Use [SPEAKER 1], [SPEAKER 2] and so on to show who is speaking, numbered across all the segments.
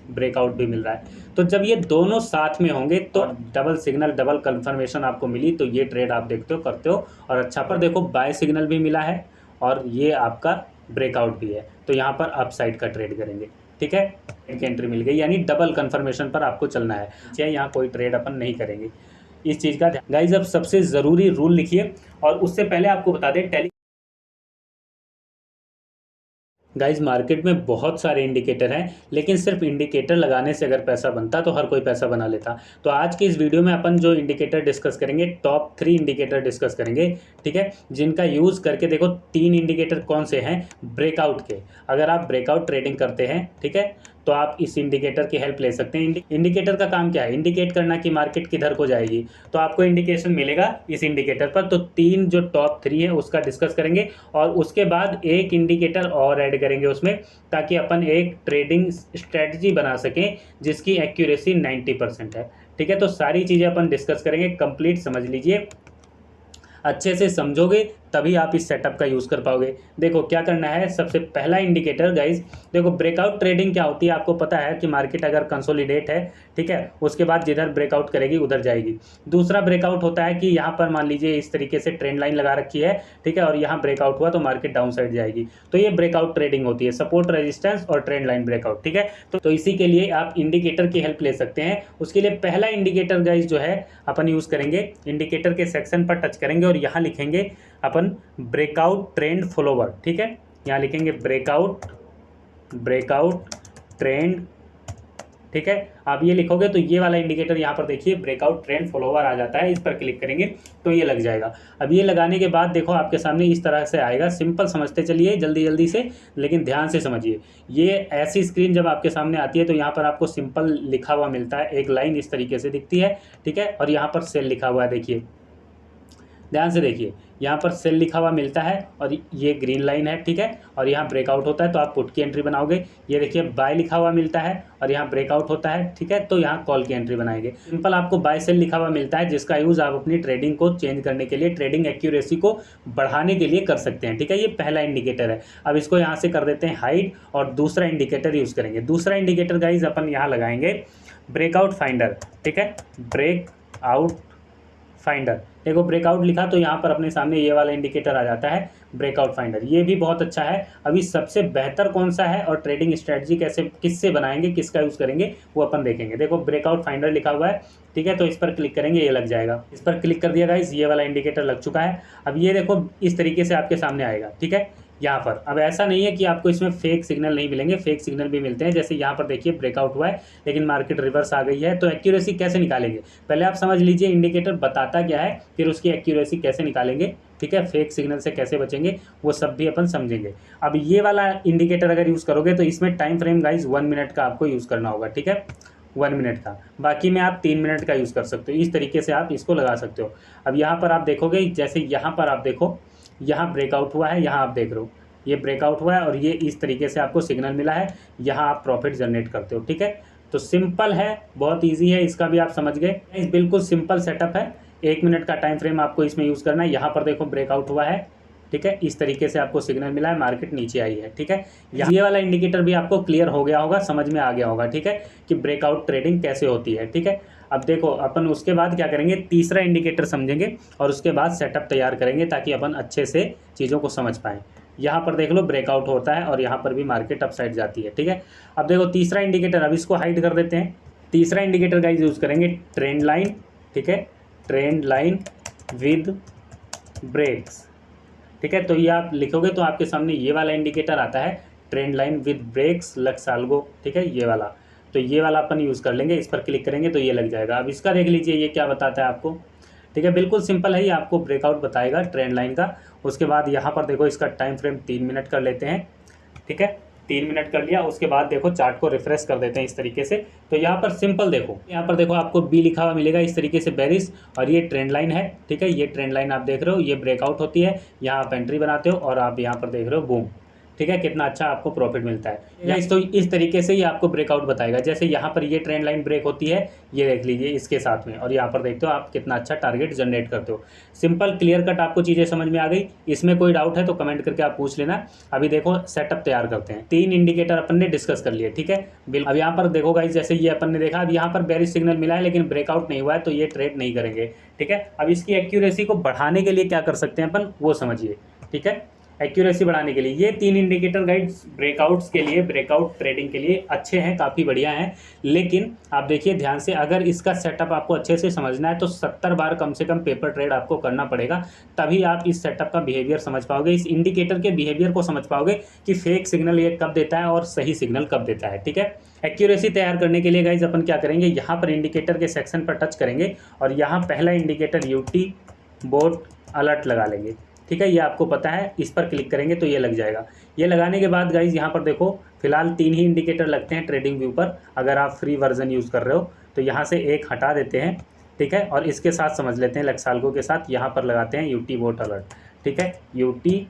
[SPEAKER 1] Breakout भी मिल रहा है। तो जब ये दोनों साथ में होंगे तो डबल सिग्नल, डबल कंफर्मेशन आपको मिली, तो ये ट्रेड आप देखते हो, करते हो और अच्छा। पर देखो बाय सिग्नल भी मिला है और ये आपका ब्रेकआउट भी है, तो यहाँ पर अप साइड का ट्रेड करेंगे, ठीक है। एक एंट्री मिल गई, यानी डबल कंफर्मेशन पर आपको चलना है, चाहे यहाँ कोई ट्रेड अपन नहीं करेंगे। इस चीज़ का ध्यान गाइज। अब सबसे ज़रूरी रूल लिखिए, और उससे पहले आपको बता दें गाइज मार्केट में बहुत सारे इंडिकेटर हैं, लेकिन सिर्फ इंडिकेटर लगाने से अगर पैसा बनता तो हर कोई पैसा बना लेता। तो आज की इस वीडियो में अपन जो इंडिकेटर डिस्कस करेंगे, टॉप 3 इंडिकेटर डिस्कस करेंगे, ठीक है, जिनका यूज़ करके देखो 3 इंडिकेटर कौन से हैं ब्रेकआउट के। अगर आप ब्रेकआउट ट्रेडिंग करते हैं, ठीक है, तो आप इस इंडिकेटर की हेल्प ले सकते हैं। इंडिकेटर का काम क्या है? इंडिकेट करना कि मार्केट किधर को जाएगी, तो आपको इंडिकेशन मिलेगा इस इंडिकेटर पर। तो 3 जो टॉप 3 है उसका डिस्कस करेंगे, और उसके बाद एक इंडिकेटर और ऐड करेंगे उसमें, ताकि अपन एक ट्रेडिंग स्ट्रेटजी बना सकें जिसकी एक्यूरेसी 90% है, ठीक है। तो सारी चीज़ें अपन डिस्कस करेंगे, कंप्लीट समझ लीजिए, अच्छे से समझोगे तभी आप इस सेटअप का यूज़ कर पाओगे। देखो क्या करना है, सबसे पहला इंडिकेटर गाइज, देखो ब्रेकआउट ट्रेडिंग क्या होती है आपको पता है कि मार्केट अगर कंसोलिडेट है, ठीक है, उसके बाद जिधर ब्रेकआउट करेगी उधर जाएगी। दूसरा ब्रेकआउट होता है कि यहाँ पर मान लीजिए इस तरीके से ट्रेंड लाइन लगा रखी है, ठीक है, और यहाँ ब्रेकआउट हुआ तो मार्केट डाउन साइड जाएगी, तो ये ब्रेकआउट ट्रेडिंग होती है, सपोर्ट रेजिस्टेंस और ट्रेंड लाइन ब्रेकआउट, ठीक है। तो इसी के लिए आप इंडिकेटर की हेल्प ले सकते हैं। उसके लिए पहला इंडिकेटर गाइज जो है अपन यूज़ करेंगे, इंडिकेटर के सेक्शन पर टच करेंगे और यहाँ लिखेंगे अपन ब्रेकआउट ट्रेंड फॉलोवर, ठीक है, यहाँ लिखेंगे ब्रेकआउट ट्रेंड, ठीक है। आप ये लिखोगे तो ये वाला इंडिकेटर यहाँ पर देखिए ब्रेकआउट ट्रेंड फॉलोवर आ जाता है, इस पर क्लिक करेंगे तो ये लग जाएगा। अब ये लगाने के बाद देखो आपके सामने इस तरह से आएगा, सिंपल समझते चलिए जल्दी जल्दी से, लेकिन ध्यान से समझिए। ये ऐसी स्क्रीन जब आपके सामने आती है तो यहाँ पर आपको सिंपल लिखा हुआ मिलता है, एक लाइन इस तरीके से दिखती है, ठीक है, और यहाँ पर सेल लिखा हुआ है, देखिए ध्यान से देखिए, यहाँ पर सेल लिखा हुआ मिलता है और ये ग्रीन लाइन है, ठीक है, और यहाँ ब्रेकआउट होता है तो आप पुट की एंट्री बनाओगे। ये देखिए बाय लिखा हुआ मिलता है और यहाँ ब्रेकआउट होता है, ठीक है, तो यहाँ कॉल की एंट्री बनाएंगे। सिंपल आपको बाय सेल लिखा हुआ मिलता है, जिसका यूज़ आप अपनी ट्रेडिंग को चेंज करने के लिए, ट्रेडिंग एक्यूरेसी को बढ़ाने के लिए कर सकते हैं, ठीक है। ये पहला इंडिकेटर है। अब इसको यहाँ से कर देते हैं हाइड और दूसरा इंडिकेटर यूज़ करेंगे। दूसरा इंडिकेटर गाइज अपन यहाँ लगाएंगे ब्रेकआउट फाइंडर, ठीक है, ब्रेकआउट फाइंडर। देखो ब्रेकआउट लिखा तो यहाँ पर अपने सामने ये वाला इंडिकेटर आ जाता है ब्रेकआउट फाइंडर, ये भी बहुत अच्छा है। अभी सबसे बेहतर कौन सा है और ट्रेडिंग स्ट्रेटजी कैसे किससे बनाएंगे, किसका यूज़ करेंगे, वो अपन देखेंगे। देखो ब्रेकआउट फाइंडर लिखा हुआ है, ठीक है, तो इस पर क्लिक करेंगे, ये लग जाएगा। इस पर क्लिक कर दिया गाइस, ये वाला इंडिकेटर लग चुका है। अब ये देखो इस तरीके से आपके सामने आएगा, ठीक है, यहाँ पर। अब ऐसा नहीं है कि आपको इसमें फेक सिग्नल नहीं मिलेंगे, फेक सिग्नल भी मिलते हैं। जैसे यहाँ पर देखिए ब्रेकआउट हुआ है लेकिन मार्केट रिवर्स आ गई है, तो एक्यूरेसी कैसे निकालेंगे पहले आप समझ लीजिए, इंडिकेटर बताता क्या है, फिर उसकी एक्यूरेसी कैसे निकालेंगे, ठीक है, फेक सिग्नल से कैसे बचेंगे, वो सब भी अपन समझेंगे। अब ये वाला इंडिकेटर अगर यूज़ करोगे तो इसमें टाइम फ्रेम गाइज 1 मिनट का आपको यूज़ करना होगा, ठीक है, 1 मिनट का। बाकी में आप 3 मिनट का यूज़ कर सकते हो, इस तरीके से आप इसको लगा सकते हो। अब यहाँ पर आप देखोगे, जैसे यहाँ पर आप देखो, यहाँ ब्रेकआउट हुआ है, यहाँ आप देख रहे हो ये ब्रेकआउट हुआ है और ये इस तरीके से आपको सिग्नल मिला है, यहाँ आप प्रॉफिट जनरेट करते हो, ठीक है। तो सिंपल है, बहुत इजी है, इसका भी आप समझ गए। बिल्कुल सिंपल सेटअप है, 1 मिनट का टाइम फ्रेम आपको इसमें यूज़ करना है। यहाँ पर देखो ब्रेकआउट हुआ है, ठीक है, इस तरीके से आपको सिग्नल मिला है, मार्केट नीचे आई है, ठीक है। ये वाला इंडिकेटर भी आपको क्लियर हो गया होगा, समझ में आ गया होगा, ठीक है, कि ब्रेकआउट ट्रेडिंग कैसे होती है, ठीक है। अब देखो अपन उसके बाद क्या करेंगे, तीसरा इंडिकेटर समझेंगे और उसके बाद सेटअप तैयार करेंगे ताकि अपन अच्छे से चीज़ों को समझ पाएँ। यहाँ पर देख लो ब्रेकआउट होता है और यहाँ पर भी मार्केट अपसाइड जाती है, ठीक है। अब देखो तीसरा इंडिकेटर, अब इसको हाइड कर देते हैं। तीसरा इंडिकेटर गाइस यूज़ करेंगे ट्रेंड लाइन, ठीक है, ट्रेंड लाइन विद ब्रेक्स, ठीक है। तो ये आप लिखोगे तो आपके सामने ये वाला इंडिकेटर आता है, ट्रेंड लाइन विद ब्रेक्स लक्साल्गो, ठीक है, ये वाला। तो ये वाला अपन यूज़ कर लेंगे, इस पर क्लिक करेंगे तो ये लग जाएगा। अब इसका देख लीजिए ये क्या बताता है आपको, ठीक है, बिल्कुल सिंपल है, ये आपको ब्रेकआउट बताएगा ट्रेंड लाइन का। उसके बाद यहाँ पर देखो इसका टाइम फ्रेम 3 मिनट कर लेते हैं, ठीक है, 3 मिनट कर लिया। उसके बाद देखो चार्ट को रिफ्रेश कर देते हैं इस तरीके से। तो यहाँ पर सिंपल देखो, यहाँ पर देखो आपको बी लिखा हुआ मिलेगा इस तरीके से बेरिश, और ये ट्रेंड लाइन है, ठीक है, ये ट्रेंड लाइन आप देख रहे हो, ये ब्रेकआउट होती है, यहाँ आप एंट्री बनाते हो और आप यहाँ पर देख रहे हो बूम, ठीक है, कितना अच्छा आपको प्रॉफिट मिलता है। या इस तरीके से ही आपको ब्रेकआउट बताएगा। जैसे यहाँ पर ये ट्रेंड लाइन ब्रेक होती है, ये देख लीजिए इसके साथ में, और यहाँ पर देखते हो आप कितना अच्छा टारगेट जनरेट करते हो। सिंपल क्लियर कट आपको चीज़ें समझ में आ गई। इसमें कोई डाउट है तो कमेंट करके आप पूछ लेना। अभी देखो सेटअप तैयार करते हैं। 3 इंडिकेटर अपन ने डिस्कस कर लिए, ठीक है। बिल्कुल, अब यहाँ पर देखो गाइस, जैसे ये अपन ने देखा, अब यहाँ पर बेरिश सिग्नल मिला है लेकिन ब्रेकआउट नहीं हुआ है, तो ये ट्रेड नहीं करेंगे, ठीक है। अब इसकी एक्यूरेसी को बढ़ाने के लिए क्या कर सकते हैं अपन, वो समझिए, ठीक है। एक्यूरेसी बढ़ाने के लिए ये 3 इंडिकेटर गाइड्स ब्रेकआउट्स के लिए, ब्रेकआउट ट्रेडिंग के लिए अच्छे हैं, काफ़ी बढ़िया हैं। लेकिन आप देखिए ध्यान से, अगर इसका सेटअप आपको अच्छे से समझना है तो 70 बार कम से कम पेपर ट्रेड आपको करना पड़ेगा, तभी आप इस सेटअप का बिहेवियर समझ पाओगे, इस इंडिकेटर के बिहेवियर को समझ पाओगे कि फेक सिग्नल ये कब देता है और सही सिग्नल कब देता है, ठीक है। एक्यूरेसी तैयार करने के लिए गाइज अपन क्या करेंगे, यहाँ पर इंडिकेटर के सेक्शन पर टच करेंगे और यहाँ पहला इंडिकेटर यूटी बोट अलर्ट लगा लेंगे, ठीक है। ये आपको पता है, इस पर क्लिक करेंगे तो ये लग जाएगा। ये लगाने के बाद गाइज यहाँ पर देखो फिलहाल 3 ही इंडिकेटर लगते हैं ट्रेडिंग व्यू पर। अगर आप फ्री वर्जन यूज़ कर रहे हो तो यहाँ से एक हटा देते हैं, ठीक है, और इसके साथ समझ लेते हैं लेक्साल्गो के साथ। यहाँ पर लगाते हैं यूटी बोट अलर्ट, ठीक है, यूटी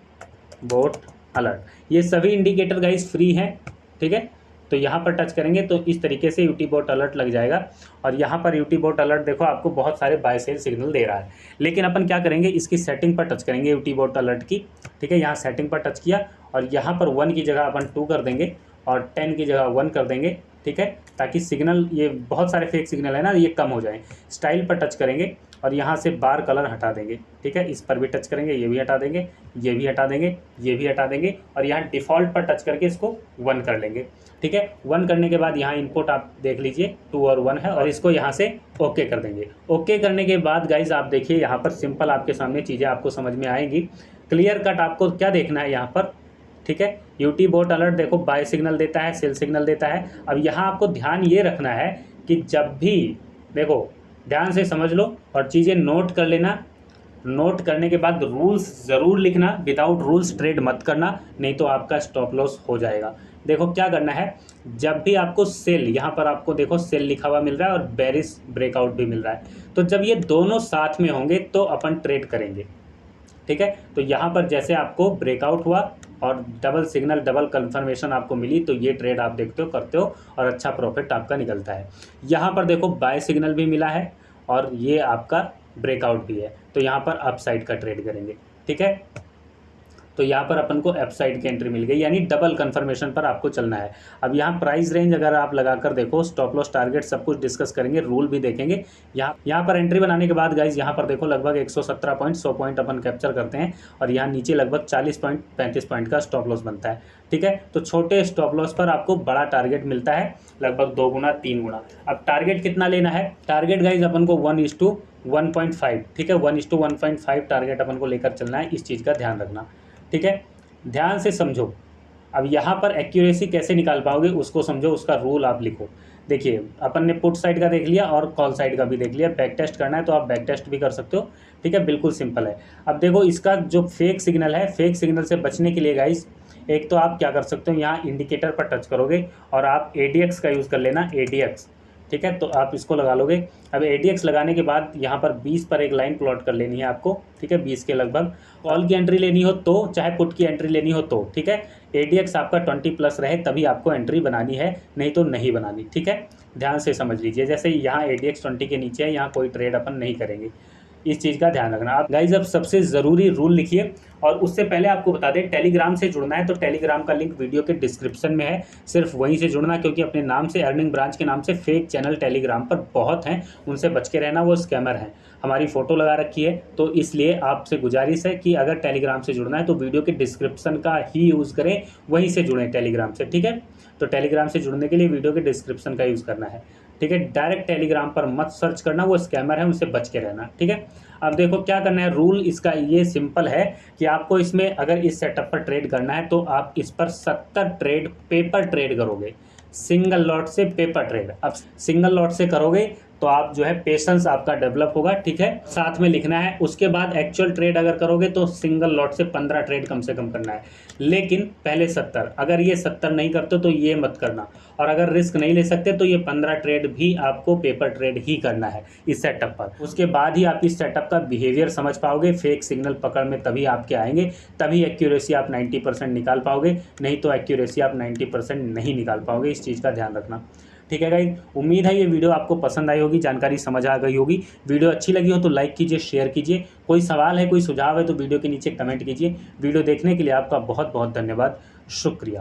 [SPEAKER 1] बोट अलर्ट। ये सभी इंडिकेटर गाइज फ्री हैं, ठीक है। तो यहाँ पर टच करेंगे तो इस तरीके से यूटी बोट अलर्ट लग जाएगा। और यहाँ पर यूटी बोट अलर्ट देखो आपको बहुत सारे बाय सेल सिग्नल दे रहा है। लेकिन अपन क्या करेंगे, इसकी सेटिंग पर टच करेंगे यूटी बोट अलर्ट की, ठीक है। यहाँ सेटिंग पर टच किया और यहाँ पर 1 की जगह अपन 2 कर देंगे और 10 की जगह 1 कर देंगे, ठीक है, ताकि सिग्नल, ये बहुत सारे फेक सिग्नल है ना, ये कम हो जाए। स्टाइल पर टच करेंगे और यहाँ से बार कलर हटा देंगे, ठीक है। इस पर भी टच करेंगे, ये भी हटा देंगे, ये भी हटा देंगे, ये भी हटा देंगे और यहाँ डिफ़ॉल्ट पर टच करके इसको 1 कर लेंगे, ठीक है। 1 करने के बाद यहाँ इनपुट आप देख लीजिए 2 और 1 है, और इसको यहाँ से ओके कर देंगे। ओके करने के बाद गाइज आप देखिए यहाँ पर सिंपल आपके सामने चीज़ें आपको समझ में आएंगी। क्लियर कट आपको क्या देखना है यहाँ पर, ठीक है। यूटी बोट अलर्ट देखो बाय सिग्नल देता है, सेल सिग्नल देता है। अब यहाँ आपको ध्यान ये रखना है कि जब भी देखो, ध्यान से समझ लो और चीज़ें नोट कर लेना। नोट करने के बाद रूल्स ज़रूर लिखना, विदाउट रूल्स ट्रेड मत करना, नहीं तो आपका स्टॉप लॉस हो जाएगा। देखो क्या करना है, जब भी आपको सेल, यहाँ पर आपको देखो सेल लिखा हुआ मिल रहा है और बेरिश ब्रेकआउट भी मिल रहा है, तो जब ये दोनों साथ में होंगे तो अपन ट्रेड करेंगे, ठीक है। तो यहाँ पर जैसे आपको ब्रेकआउट हुआ और डबल सिग्नल, डबल कंफर्मेशन आपको मिली, तो ये ट्रेड आप देखते हो, करते हो और अच्छा प्रॉफिट आपका निकलता है। यहाँ पर देखो बाय सिग्नल भी मिला है और ये आपका ब्रेकआउट भी है, तो यहाँ पर अप साइड का ट्रेड करेंगे, ठीक है। तो यहाँ पर अपन को अप साइड की एंट्री मिल गई, यानी डबल कंफर्मेशन पर आपको चलना है। अब यहाँ प्राइस रेंज अगर आप लगाकर देखो, स्टॉप लॉस टारगेट सब कुछ डिस्कस करेंगे, रूल भी देखेंगे। यहाँ पर एंट्री बनाने के बाद गाइज यहाँ पर देखो लगभग 117 पॉइंट, 100 पॉइंट अपन कैप्चर करते हैं और यहाँ नीचे लगभग 40 पॉइंट, 35 पॉइंट का स्टॉप लॉस बनता है, ठीक है। तो छोटे स्टॉप लॉस पर आपको बड़ा टारगेट मिलता है, लगभग 2 गुना 3 गुना। अब टारगेट कितना लेना है, टारगेट गाइज अपन को 1:1.5, ठीक है, 1:1.5 टारगेट अपन को लेकर चलना है। इस चीज़ का ध्यान रखना, ठीक है, ध्यान से समझो। अब यहाँ पर एक्यूरेसी कैसे निकाल पाओगे उसको समझो, उसका रूल आप लिखो। देखिए अपन ने पुट साइड का देख लिया और कॉल साइड का भी देख लिया। बैक टेस्ट करना है तो आप बैक टेस्ट भी कर सकते हो, ठीक है, बिल्कुल सिंपल है। अब देखो इसका जो फेक सिग्नल है, फेक सिग्नल से बचने के लिए गाइस, एक तो आप क्या कर सकते हो, यहाँ इंडिकेटर पर टच करोगे और आप ADX का यूज़ कर लेना, ADX, ठीक है। तो आप इसको लगा लोगे। अब ADX लगाने के बाद यहाँ पर 20 पर एक लाइन प्लॉट कर लेनी है आपको, ठीक है, 20 के लगभग। कॉल की एंट्री लेनी हो तो, चाहे पुट की एंट्री लेनी हो तो, ठीक है, ADX आपका 20 प्लस रहे तभी आपको एंट्री बनानी है, नहीं तो नहीं बनानी, ठीक है। ध्यान से समझ लीजिए, जैसे यहाँ ADX 20 के नीचे है, यहाँ कोई ट्रेड अपन नहीं करेंगे, इस चीज़ का ध्यान रखना। आप गाइज अब सबसे ज़रूरी रूल लिखिए, और उससे पहले आपको बता दें टेलीग्राम से जुड़ना है तो टेलीग्राम का लिंक वीडियो के डिस्क्रिप्शन में है, सिर्फ वहीं से जुड़ना, क्योंकि अपने नाम से, अर्निंग ब्रांच के नाम से फेक चैनल टेलीग्राम पर बहुत हैं, उनसे बच के रहना, वो स्कैमर हैं। हमारी फ़ोटो लगा रखी है, तो इसलिए आपसे गुजारिश है कि अगर टेलीग्राम से जुड़ना है तो वीडियो के डिस्क्रिप्शन का ही यूज़ करें, वहीं से जुड़ें टेलीग्राम से, ठीक है। तो टेलीग्राम से जुड़ने के लिए वीडियो के डिस्क्रिप्शन का यूज़ करना है, ठीक है। डायरेक्ट टेलीग्राम पर मत सर्च करना, वो स्कैमर है, उनसे बच के रहना, ठीक है। अब देखो क्या करना है, रूल इसका ये सिंपल है कि आपको इसमें अगर इस सेटअप पर ट्रेड करना है तो आप इस पर 70 ट्रेड पेपर ट्रेड करोगे, सिंगल लॉट से पेपर ट्रेड। अब सिंगल लॉट से करोगे तो आप जो है पेशेंस आपका डेवलप होगा, ठीक है। साथ में लिखना है। उसके बाद एक्चुअल ट्रेड अगर करोगे तो सिंगल लॉट से 15 ट्रेड कम से कम करना है, लेकिन पहले 70। अगर ये 70 नहीं करते तो ये मत करना, और अगर रिस्क नहीं ले सकते तो ये 15 ट्रेड भी आपको पेपर ट्रेड ही करना है इस सेटअप पर। उसके बाद ही आप इस सेटअप का बिहेवियर समझ पाओगे। फेक सिग्नल पकड़ में तभी आपके आएंगे, तभी एक्यूरेसी आप 90% निकाल पाओगे, नहीं तो एक्यूरेसी आप 90% नहीं निकाल पाओगे। इस चीज़ का ध्यान रखना, ठीक है गाइस। उम्मीद है ये वीडियो आपको पसंद आई होगी, जानकारी समझ आ गई होगी। वीडियो अच्छी लगी हो तो लाइक कीजिए, शेयर कीजिए। कोई सवाल है, कोई सुझाव है तो वीडियो के नीचे कमेंट कीजिए। वीडियो देखने के लिए आपका बहुत बहुत धन्यवाद, शुक्रिया।